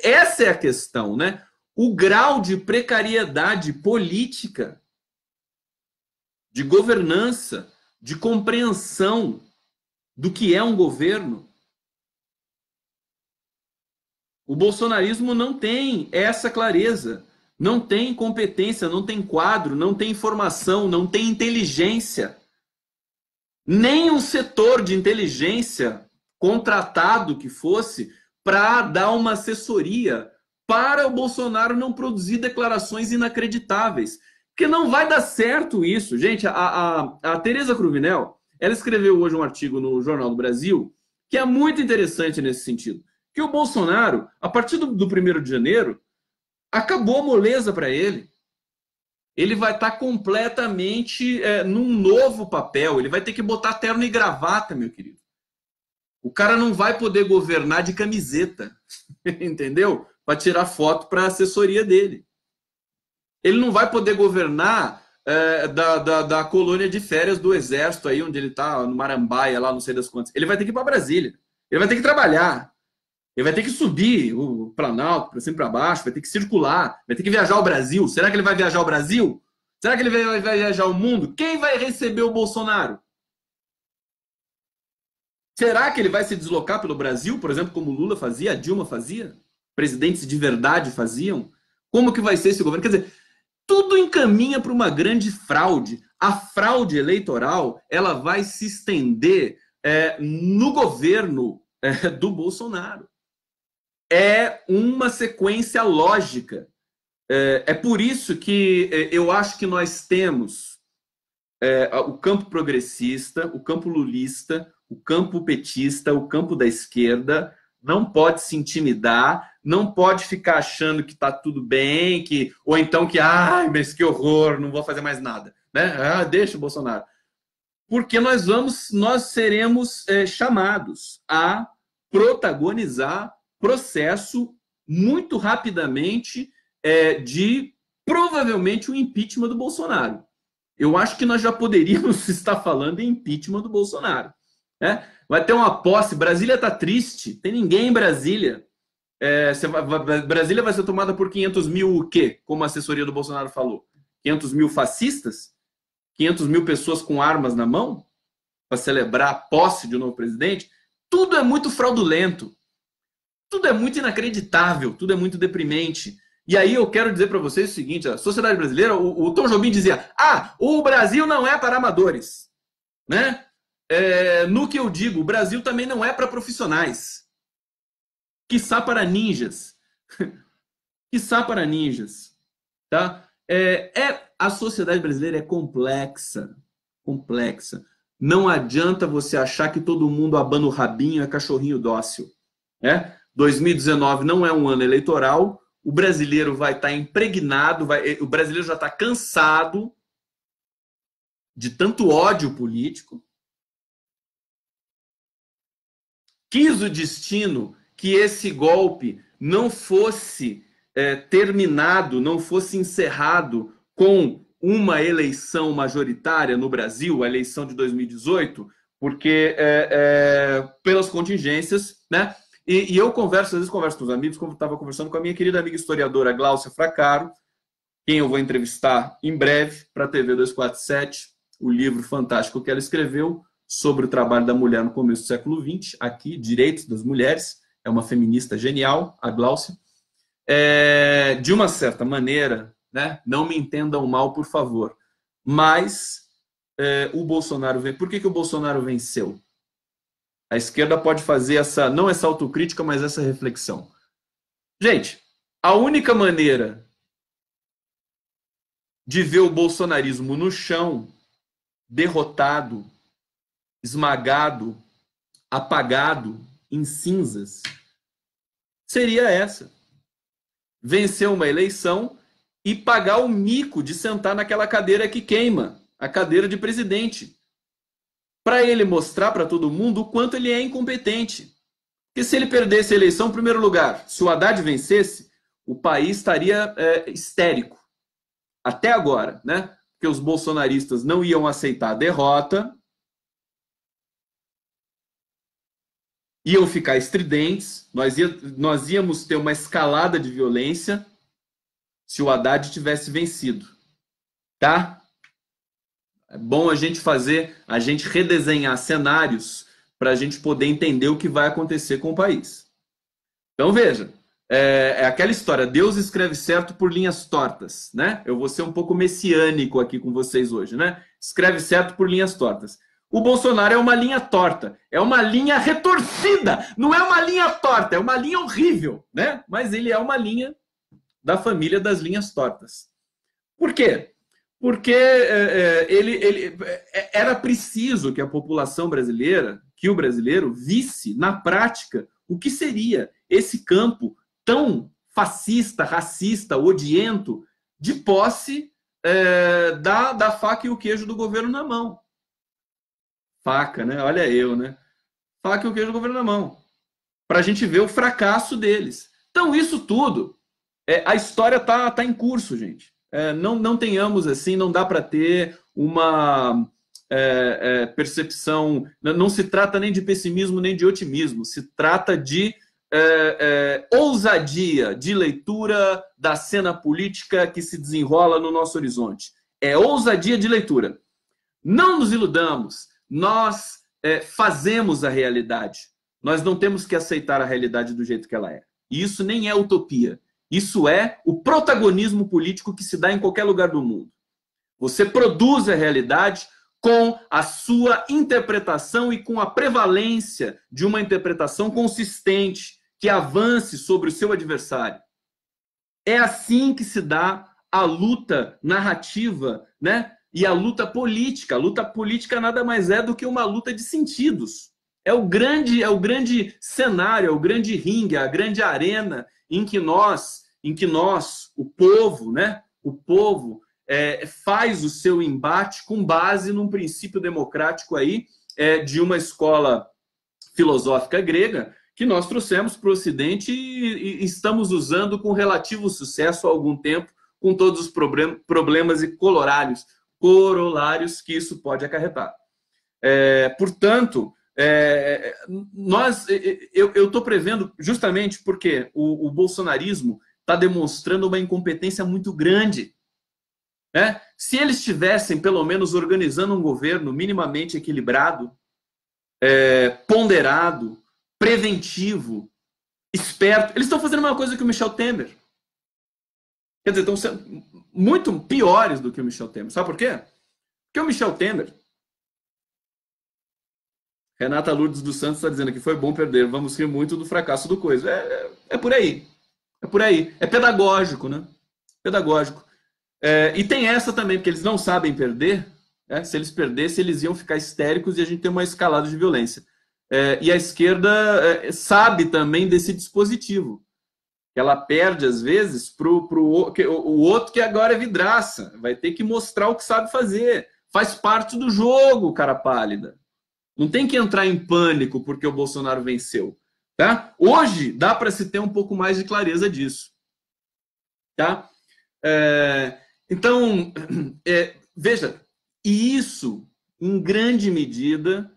Essa é a questão, né? O grau de precariedade política, de governança, de compreensão do que é um governo. O bolsonarismo não tem essa clareza, não tem competência, não tem quadro, não tem informação, não tem inteligência. Nem um setor de inteligência contratado que fosse para dar uma assessoria para o Bolsonaro não produzir declarações inacreditáveis. Porque não vai dar certo isso. Gente, a Tereza Cruvinel, ela escreveu hoje um artigo no Jornal do Brasil que é muito interessante nesse sentido. Que o Bolsonaro, a partir do 1º de janeiro, acabou a moleza para ele. Ele vai estar completamente num novo papel. Ele vai ter que botar terno e gravata, meu querido. O cara não vai poder governar de camiseta. Entendeu? para tirar foto para a assessoria dele. Ele não vai poder governar da colônia de férias do Exército, aí onde ele está, no Marambaia, lá não sei das quantas. Ele vai ter que ir para Brasília. Ele vai ter que trabalhar. Ele vai ter que subir o Planalto, para cima e para baixo, vai ter que circular, vai ter que viajar ao Brasil. Será que ele vai viajar ao Brasil? Será que ele vai viajar ao mundo? Quem vai receber o Bolsonaro? Será que ele vai se deslocar pelo Brasil, por exemplo, como o Lula fazia, a Dilma fazia? Presidentes de verdade faziam? Como que vai ser esse governo? Quer dizer, tudo encaminha para uma grande fraude. A fraude eleitoral, ela vai se estender no governo do Bolsonaro. É uma sequência lógica. É por isso que eu acho que nós temos o campo progressista, o campo lulista, o campo petista, o campo da esquerda, não pode se intimidar, não pode ficar achando que está tudo bem, ou então que, ai, mas que horror, não vou fazer mais nada. Né? Deixa o Bolsonaro. Porque nós seremos chamados a protagonizar processo muito rapidamente de provavelmente o impeachment do Bolsonaro. Eu acho que nós já poderíamos estar falando em impeachment do Bolsonaro. Né? Vai ter uma posse, Brasília está triste, tem ninguém em Brasília. Brasília vai ser tomada por 500 mil o quê? Como a assessoria do Bolsonaro falou. 500 mil fascistas? 500 mil pessoas com armas na mão? Para celebrar a posse de um novo presidente? Tudo é muito fraudulento. Tudo é muito inacreditável, tudo é muito deprimente. E aí eu quero dizer para vocês o seguinte, a sociedade brasileira, o Tom Jobim dizia, o Brasil não é para amadores. Né? No que eu digo, o Brasil também não é para profissionais. Quiçá para ninjas. Quiçá para ninjas. Tá? A sociedade brasileira é complexa. Complexa. Não adianta você achar que todo mundo abana o rabinho é cachorrinho dócil. 2019 não é um ano eleitoral, o brasileiro vai estar impregnado, o brasileiro já está cansado de tanto ódio político. Quis o destino que esse golpe não fosse terminado, não fosse encerrado com uma eleição majoritária no Brasil, a eleição de 2018, porque pelas contingências, né? E eu às vezes converso com os amigos, como estava conversando com a minha querida amiga historiadora Gláucia Fracaro, quem eu vou entrevistar em breve para a TV 247, o livro fantástico que ela escreveu sobre o trabalho da mulher no começo do século XX, aqui, Direitos das Mulheres, é uma feminista genial, a Gláucia. De uma certa maneira, né, não me entendam mal, por favor, mas o Bolsonaro... Por que o Bolsonaro venceu? A esquerda pode fazer não essa autocrítica, mas essa reflexão. Gente, a única maneira de ver o bolsonarismo no chão, derrotado, esmagado, apagado, em cinzas, seria essa. Vencer uma eleição e pagar o mico de sentar naquela cadeira que queima, a cadeira de presidente. Para ele mostrar para todo mundo o quanto ele é incompetente. Porque se ele perdesse a eleição, em primeiro lugar, se o Haddad vencesse, o país estaria histérico. Até agora, né? Porque os bolsonaristas não iam aceitar a derrota, iam ficar estridentes, nós íamos ter uma escalada de violência se o Haddad tivesse vencido. Tá? É bom a gente redesenhar cenários para a gente poder entender o que vai acontecer com o país. Então, veja, é aquela história, Deus escreve certo por linhas tortas, né? Eu vou ser um pouco messiânico aqui com vocês hoje, né? Escreve certo por linhas tortas. O Bolsonaro é uma linha torta, é uma linha retorcida, não é uma linha torta, é uma linha horrível, né? Mas ele é uma linha da família das linhas tortas. Por quê? Porque era preciso que a população brasileira, que o brasileiro visse na prática o que seria esse campo tão fascista, racista, odiento, de posse da faca e o queijo do governo na mão. Faca, né? Olha eu, né? Faca e o queijo do governo na mão. Para a gente ver o fracasso deles. Então, isso tudo, a história tá em curso, gente. Não tenhamos assim, não dá para ter uma percepção. Não se trata nem de pessimismo nem de otimismo, se trata de ousadia de leitura da cena política que se desenrola no nosso horizonte. É ousadia de leitura. Não nos iludamos, nós fazemos a realidade. Nós não temos que aceitar a realidade do jeito que ela é. E isso nem é utopia. Isso é o protagonismo político que se dá em qualquer lugar do mundo. Você produz a realidade com a sua interpretação e com a prevalência de uma interpretação consistente que avance sobre o seu adversário. É assim que se dá a luta narrativa, né? E a luta política. A luta política nada mais é do que uma luta de sentidos. É o grande cenário, é o grande ringue, a grande arena em que nós, o povo, né? O povo faz o seu embate com base num princípio democrático aí de uma escola filosófica grega que nós trouxemos para o Ocidente e estamos usando com relativo sucesso há algum tempo, com todos os problemas e corolários que isso pode acarretar. Portanto, eu estou prevendo justamente porque o bolsonarismo está demonstrando uma incompetência muito grande. Se eles estivessem, pelo menos, organizando um governo minimamente equilibrado, ponderado, preventivo, esperto, eles estão fazendo a mesma coisa que o Michel Temer. Quer dizer, estão sendo muito piores do que o Michel Temer. Sabe por quê? Porque o Michel Temer... Renata Lourdes dos Santos está dizendo que foi bom perder, vamos rir muito do fracasso do coisa. É por aí. É por aí. É pedagógico, né? Pedagógico. E tem essa também, porque eles não sabem perder. Se eles perdessem, eles iam ficar histéricos e a gente tem uma escalada de violência. E a esquerda sabe também desse dispositivo. Ela perde, às vezes, o outro que agora é vidraça. Vai ter que mostrar o que sabe fazer. Faz parte do jogo, cara pálida. Não tem que entrar em pânico porque o Bolsonaro venceu. Tá? Hoje, dá para se ter um pouco mais de clareza disso. Tá? Então, veja, e isso, em grande medida,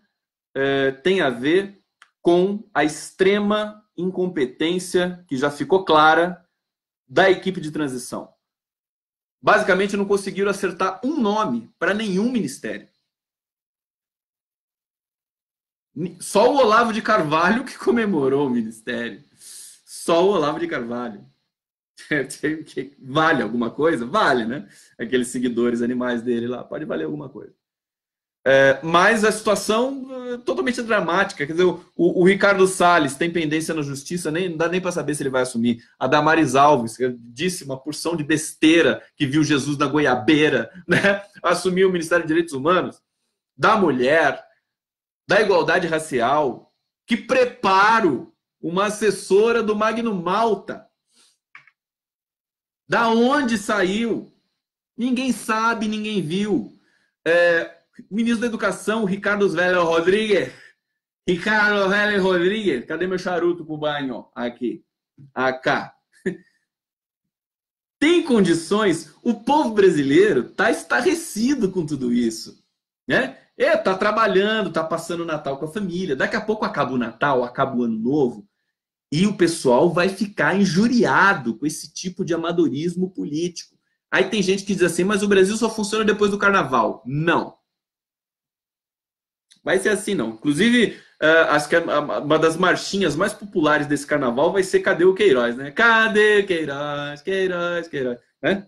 tem a ver com a extrema incompetência, que já ficou clara, da equipe de transição. Basicamente, não conseguiram acertar um nome para nenhum ministério. Só o Olavo de Carvalho que comemorou o ministério. Só o Olavo de Carvalho. Vale alguma coisa? Vale, né? Aqueles seguidores animais dele lá, pode valer alguma coisa. Mas a situação é totalmente dramática. Quer dizer, o Ricardo Salles tem pendência na justiça, não dá nem para saber se ele vai assumir. A Damares Alves, que disse uma porção de besteira que viu Jesus na goiabeira, né? Assumiu o Ministério de Direitos Humanos, da mulher, da igualdade racial. Que preparo! Uma assessora do Magno Malta. Da onde saiu? Ninguém sabe, ninguém viu. Ministro da Educação, Ricardo Vélez Rodrigues. Ricardo Vélez Rodrigues. Cadê meu charuto pro banho? Aqui. Acá. Tem condições? O povo brasileiro está estarrecido com tudo isso. Né? Tá trabalhando, tá passando o Natal com a família. Daqui a pouco acaba o Natal, acaba o Ano Novo. E o pessoal vai ficar injuriado com esse tipo de amadorismo político. Aí tem gente que diz assim, mas o Brasil só funciona depois do Carnaval. Não. Vai ser assim, não. Inclusive, acho que uma das marchinhas mais populares desse Carnaval vai ser Cadê o Queiroz, né? Cadê Queiroz? Queiroz, Queiroz. Né?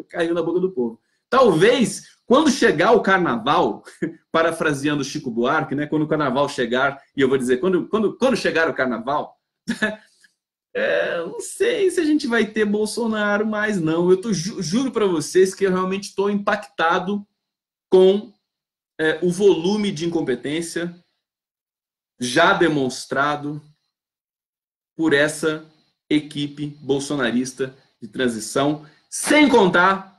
Caiu na boca do povo. Talvez, quando chegar o Carnaval, parafraseando Chico Buarque, né? Quando o Carnaval chegar, e eu vou dizer, quando chegar o Carnaval, não sei se a gente vai ter Bolsonaro mais, não. Eu juro para vocês que eu realmente estou impactado com o volume de incompetência já demonstrado por essa equipe bolsonarista de transição, sem contar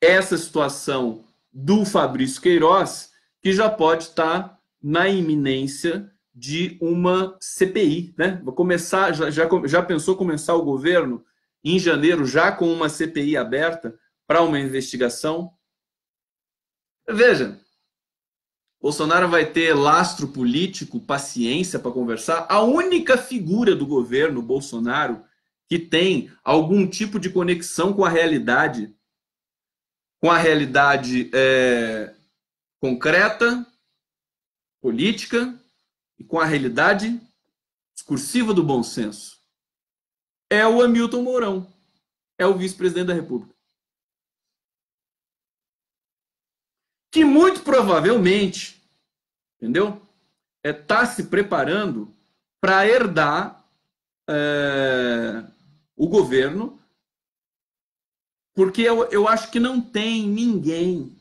essa situação do Fabrício Queiroz, que já pode estar na iminência de uma CPI, né? Vou começar, já pensou começar o governo em janeiro já com uma CPI aberta para uma investigação? Veja, Bolsonaro vai ter lastro político, paciência para conversar. A única figura do governo Bolsonaro que tem algum tipo de conexão com a realidade concreta, política e com a realidade discursiva do bom senso, é o Hamilton Mourão, é o vice-presidente da República. Que muito provavelmente, entendeu? Está se preparando para herdar o governo, porque eu acho que não tem ninguém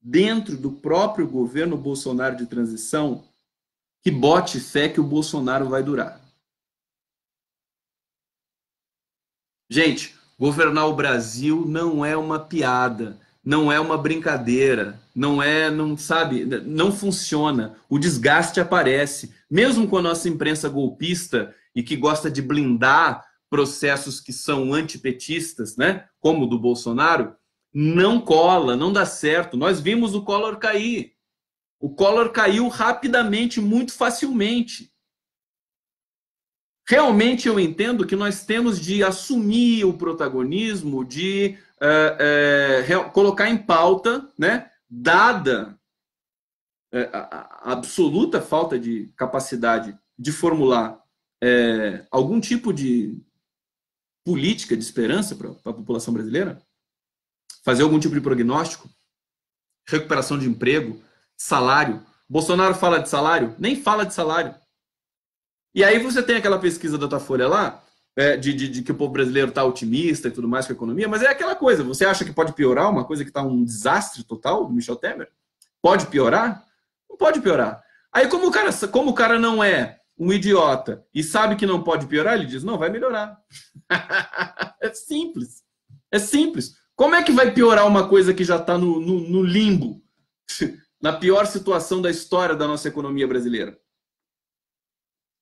dentro do próprio governo Bolsonaro de transição que bote fé que o Bolsonaro vai durar. Gente, governar o Brasil não é uma piada, não é uma brincadeira, não funciona. O desgaste aparece. Mesmo com a nossa imprensa golpista e que gosta de blindar processos que são antipetistas, né, como o do Bolsonaro, não cola, não dá certo. Nós vimos o Collor cair. O Collor caiu rapidamente, muito facilmente. Realmente eu entendo que nós temos de assumir o protagonismo, de colocar em pauta, né, dada a absoluta falta de capacidade de formular algum tipo de política de esperança para a população brasileira, fazer algum tipo de prognóstico, recuperação de emprego, salário. Bolsonaro fala de salário? Nem fala de salário. E aí você tem aquela pesquisa da Datafolha lá, de que o povo brasileiro está otimista e tudo mais com a economia, mas é aquela coisa, você acha que pode piorar uma coisa que está um desastre total do Michel Temer? Pode piorar? Não pode piorar. Aí como o cara não é um idiota e sabe que não pode piorar, ele diz, não, vai melhorar. É simples. É simples. Como é que vai piorar uma coisa que já está no limbo, na pior situação da história da nossa economia brasileira?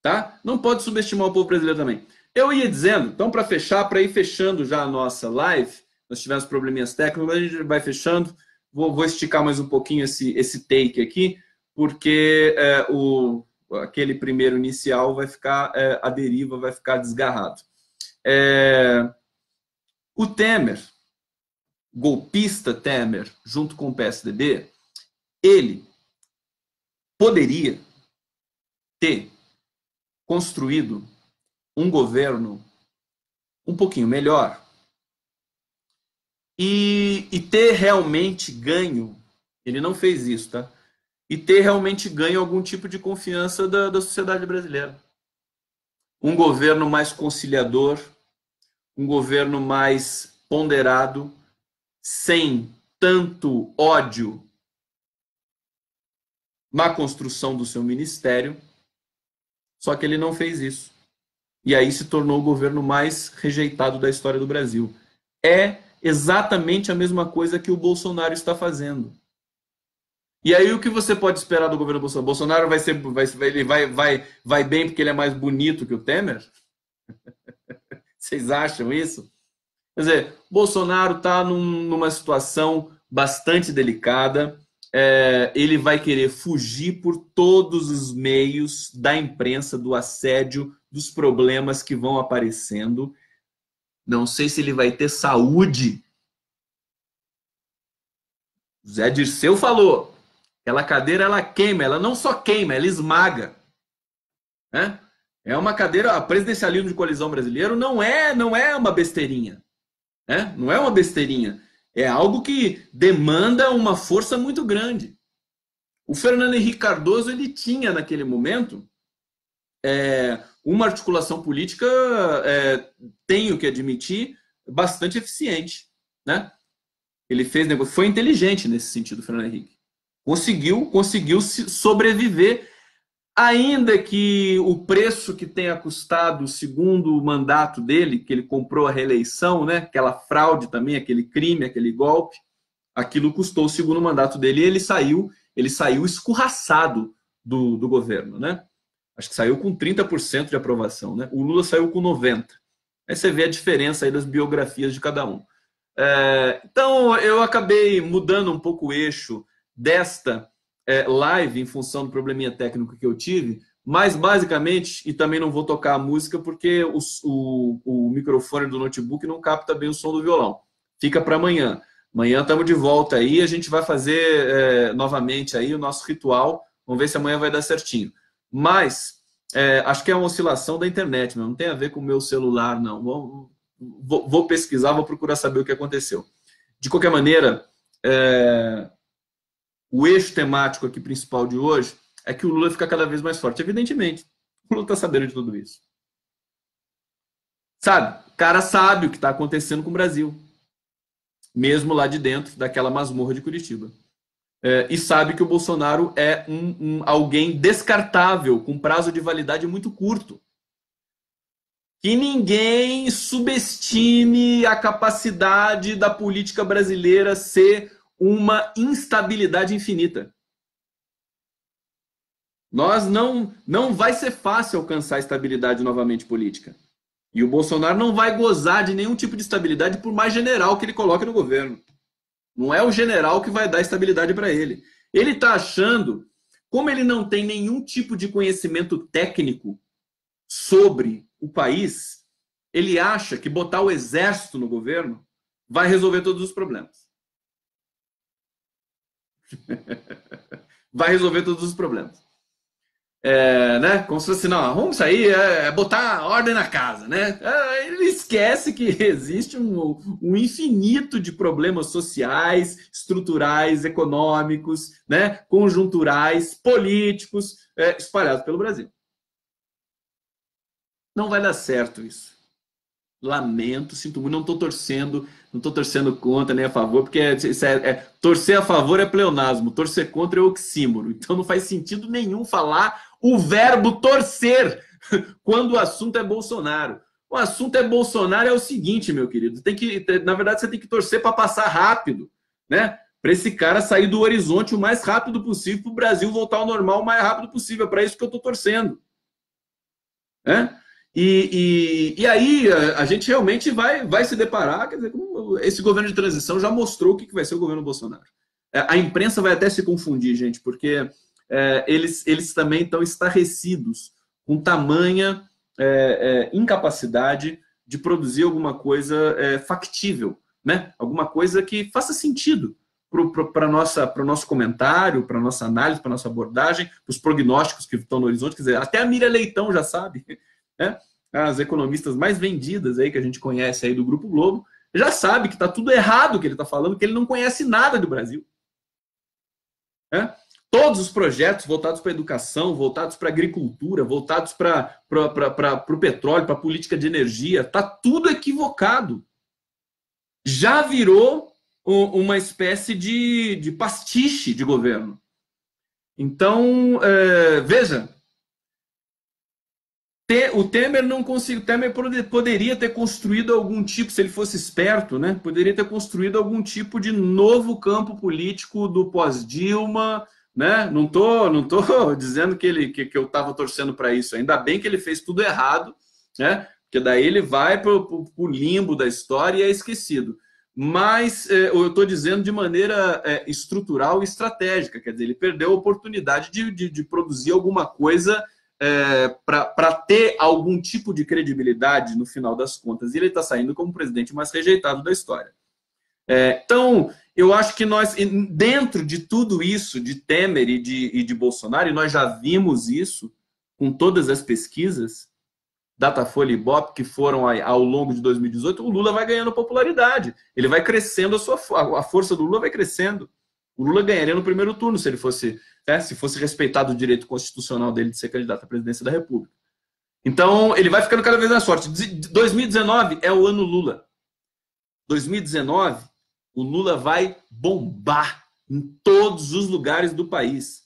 Tá? Não pode subestimar o povo brasileiro também. Eu ia dizendo, então para fechar, para ir fechando já a nossa live, nós tivemos probleminhas técnicos, mas a gente vai fechando. Vou esticar mais um pouquinho esse take aqui, porque aquele primeiro inicial vai ficar à deriva, vai ficar desgarrado. O Temer, golpista Temer, junto com o PSDB, ele poderia ter construído um governo um pouquinho melhor e ter realmente ganho, ele não fez isso, tá? E ter realmente ganho algum tipo de confiança da sociedade brasileira. Um governo mais conciliador, um governo mais ponderado, sem tanto ódio na construção do seu ministério, só que ele não fez isso. E aí se tornou o governo mais rejeitado da história do Brasil. É exatamente a mesma coisa que o Bolsonaro está fazendo. E aí o que você pode esperar do governo Bolsonaro? Bolsonaro vai bem porque ele é mais bonito que o Temer? Vocês acham isso? Quer dizer, Bolsonaro está numa situação bastante delicada. Ele vai querer fugir por todos os meios da imprensa, do assédio, dos problemas que vão aparecendo. Não sei se ele vai ter saúde. Zé Dirceu falou, aquela cadeira ela queima, ela não só queima, ela esmaga. Né? É uma cadeira, o presidencialismo de coalizão brasileiro não é uma besteirinha. Né? Não é uma besteirinha. É algo que demanda uma força muito grande. O Fernando Henrique Cardoso ele tinha, naquele momento, uma articulação política, tenho que admitir, bastante eficiente. Né? Ele foi inteligente nesse sentido, o Fernando Henrique. Conseguiu sobreviver, ainda que o preço que tenha custado o segundo mandato dele, que ele comprou a reeleição, né? Aquela fraude também, aquele crime, aquele golpe, aquilo custou o segundo mandato dele e ele saiu escorraçado do governo, né? Acho que saiu com 30% de aprovação, né? O Lula saiu com 90%. Aí você vê a diferença aí das biografias de cada um. Então, eu acabei mudando um pouco o eixo desta live em função do probleminha técnico que eu tive, mas basicamente, e também não vou tocar a música porque o microfone do notebook não capta bem o som do violão. Fica para amanhã. Amanhã estamos de volta aí, a gente vai fazer novamente aí o nosso ritual. Vamos ver se amanhã vai dar certinho. Mas acho que é uma oscilação da internet, não tem a ver com o meu celular, não. Vou pesquisar, vou procurar saber o que aconteceu. De qualquer maneira, o eixo temático aqui principal de hoje é que o Lula fica cada vez mais forte. Evidentemente, o Lula está sabendo de tudo isso. Sabe? O cara sabe o que está acontecendo com o Brasil. Mesmo lá de dentro daquela masmorra de Curitiba. E sabe que o Bolsonaro é alguém descartável, com prazo de validade muito curto. Que ninguém subestime a capacidade da política brasileira ser uma instabilidade infinita. Não vai ser fácil alcançar a estabilidade novamente política. E o Bolsonaro não vai gozar de nenhum tipo de estabilidade, por mais general que ele coloque no governo. Não é o general que vai dar estabilidade para ele. Ele está achando, como ele não tem nenhum tipo de conhecimento técnico sobre o país, ele acha que botar o exército no governo vai resolver todos os problemas. Vai resolver todos os problemas. Né? Como se fosse, não, vamos sair, botar ordem na casa, né? Ele esquece que existe um infinito de problemas sociais, estruturais, econômicos, né? Conjunturais, políticos, espalhados pelo Brasil. Não vai dar certo isso. Lamento, sinto muito, não estou torcendo contra nem a favor, porque torcer a favor é pleonasmo, torcer contra é oxímoro. Então não faz sentido nenhum falar o verbo torcer quando o assunto é Bolsonaro. O assunto é Bolsonaro é o seguinte, meu querido, na verdade você tem que torcer para passar rápido, né? Para esse cara sair do horizonte o mais rápido possível, para o Brasil voltar ao normal o mais rápido possível. É para isso que eu estou torcendo. E aí a gente realmente vai se deparar, quer dizer, esse governo de transição já mostrou o que vai ser o governo Bolsonaro. A imprensa vai até se confundir, gente, porque eles também estão estarrecidos com tamanha incapacidade de produzir alguma coisa factível, né? Alguma coisa que faça sentido para o nosso comentário, para a nossa análise, para a nossa abordagem, para os prognósticos que estão no horizonte. Quer dizer, até a Miriam Leitão já sabe, né? As economistas mais vendidas aí que a gente conhece aí do Grupo Globo, já sabe que está tudo errado o que ele está falando, que ele não conhece nada do Brasil. Todos os projetos voltados para a educação, voltados para a agricultura, voltados para o petróleo, para a política de energia, está tudo equivocado. Já virou uma espécie de pastiche de governo. Então, veja, o Temer não conseguiu. O Temer poderia ter construído algum tipo, se ele fosse esperto, né? Poderia ter construído algum tipo de novo campo político do pós-Dilma, né? Não tô dizendo que eu estava torcendo para isso. Ainda bem que ele fez tudo errado, né? Porque daí ele vai para o limbo da história e é esquecido. Mas eu estou dizendo de maneira estrutural e estratégica, quer dizer, ele perdeu a oportunidade de produzir alguma coisa para ter algum tipo de credibilidade no final das contas. E ele está saindo como o presidente mais rejeitado da história. Então, eu acho que nós, dentro de tudo isso, de Temer e de Bolsonaro, e nós já vimos isso com todas as pesquisas, Datafolha e Ibope, que foram ao longo de 2018, o Lula vai ganhando popularidade. Ele vai crescendo, a força do Lula vai crescendo. O Lula ganharia no primeiro turno se fosse respeitado o direito constitucional dele de ser candidato à presidência da República. Então, ele vai ficando cada vez mais forte. 2019 é o ano Lula. 2019, o Lula vai bombar em todos os lugares do país.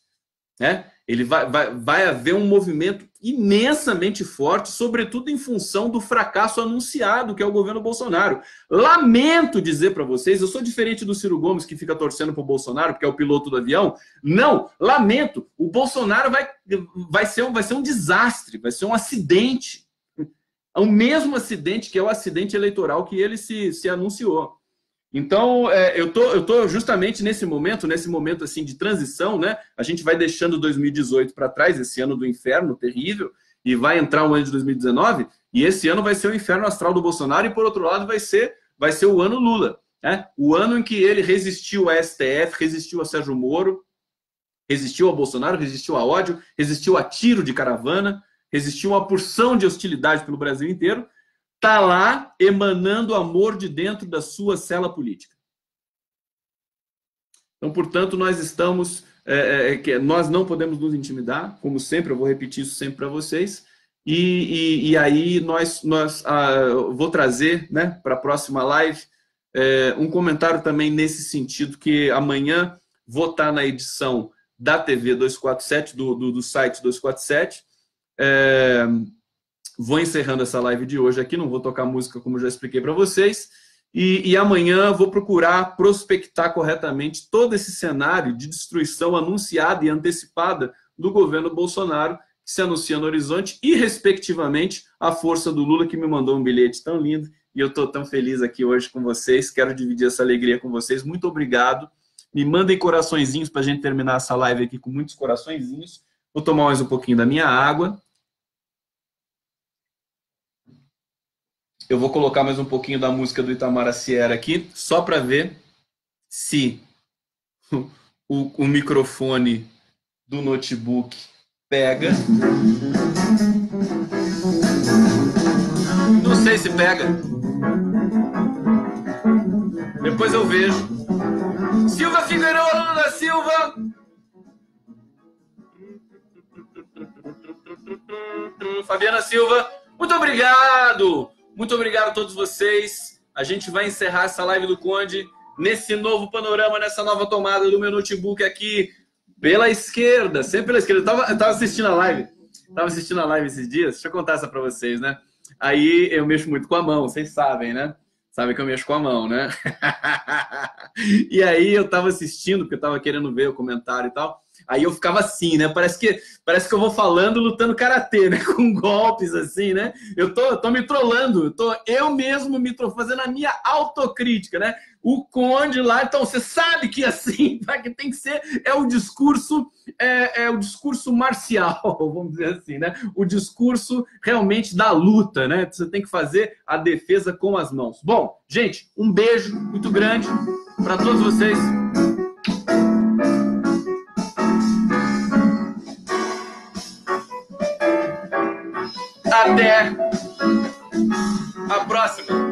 Vai haver um movimento imensamente forte, sobretudo em função do fracasso anunciado, que é o governo Bolsonaro. Lamento dizer para vocês, eu sou diferente do Ciro Gomes, que fica torcendo para o Bolsonaro, porque é o piloto do avião. Não, lamento. O Bolsonaro vai ser um desastre, vai ser um acidente. É o mesmo acidente que é o acidente eleitoral que ele se anunciou. Então, eu tô justamente nesse momento assim de transição, né? A gente vai deixando 2018 para trás, esse ano do inferno terrível, e vai entrar o ano de 2019, e esse ano vai ser o inferno astral do Bolsonaro, e por outro lado vai ser o ano Lula, né? O ano em que ele resistiu a STF, resistiu a Sérgio Moro, resistiu a Bolsonaro, resistiu a ódio, resistiu a tiro de caravana, resistiu a uma porção de hostilidade pelo Brasil inteiro, está lá emanando amor de dentro da sua cela política. Então, portanto, nós estamos... nós não podemos nos intimidar, como sempre, eu vou repetir isso sempre para vocês, e aí vou trazer, né, para a próxima live um comentário também nesse sentido, que amanhã vou estar na edição da TV 247, do site 247, vou encerrando essa live de hoje aqui, não vou tocar música como já expliquei para vocês, e amanhã vou procurar prospectar corretamente todo esse cenário de destruição anunciada e antecipada do governo Bolsonaro, que se anuncia no horizonte, e, respectivamente, a força do Lula, que me mandou um bilhete tão lindo, e eu estou tão feliz aqui hoje com vocês, quero dividir essa alegria com vocês, muito obrigado, me mandem coraçõezinhos para a gente terminar essa live aqui com muitos coraçõezinhos, vou tomar mais um pouquinho da minha água. Eu vou colocar mais um pouquinho da música do Itamar Sierra aqui, só para ver se o microfone do notebook pega. Não sei se pega. Depois eu vejo. Silva Figueiredo da Silva. Fabiana Silva, muito obrigado. Muito obrigado a todos vocês. A gente vai encerrar essa live do Conde nesse novo panorama, nessa nova tomada do meu notebook aqui pela esquerda, sempre pela esquerda. Eu tava assistindo a live. Tava assistindo a live esses dias. Deixa eu contar essa para vocês, né? Aí eu mexo muito com a mão, vocês sabem, né? Sabem que eu mexo com a mão, né? E aí eu tava assistindo, porque eu tava querendo ver o comentário e tal. Aí eu ficava assim, né? Parece que eu vou falando, lutando karatê, né? Com golpes assim, né? Eu tô me trollando, eu mesmo fazendo a minha autocrítica, né? O Conde lá, então você sabe que assim, que tem que ser, o discurso marcial, vamos dizer assim, né? O discurso realmente da luta, né? Você tem que fazer a defesa com as mãos. Bom, gente, um beijo muito grande para todos vocês. Até a próxima.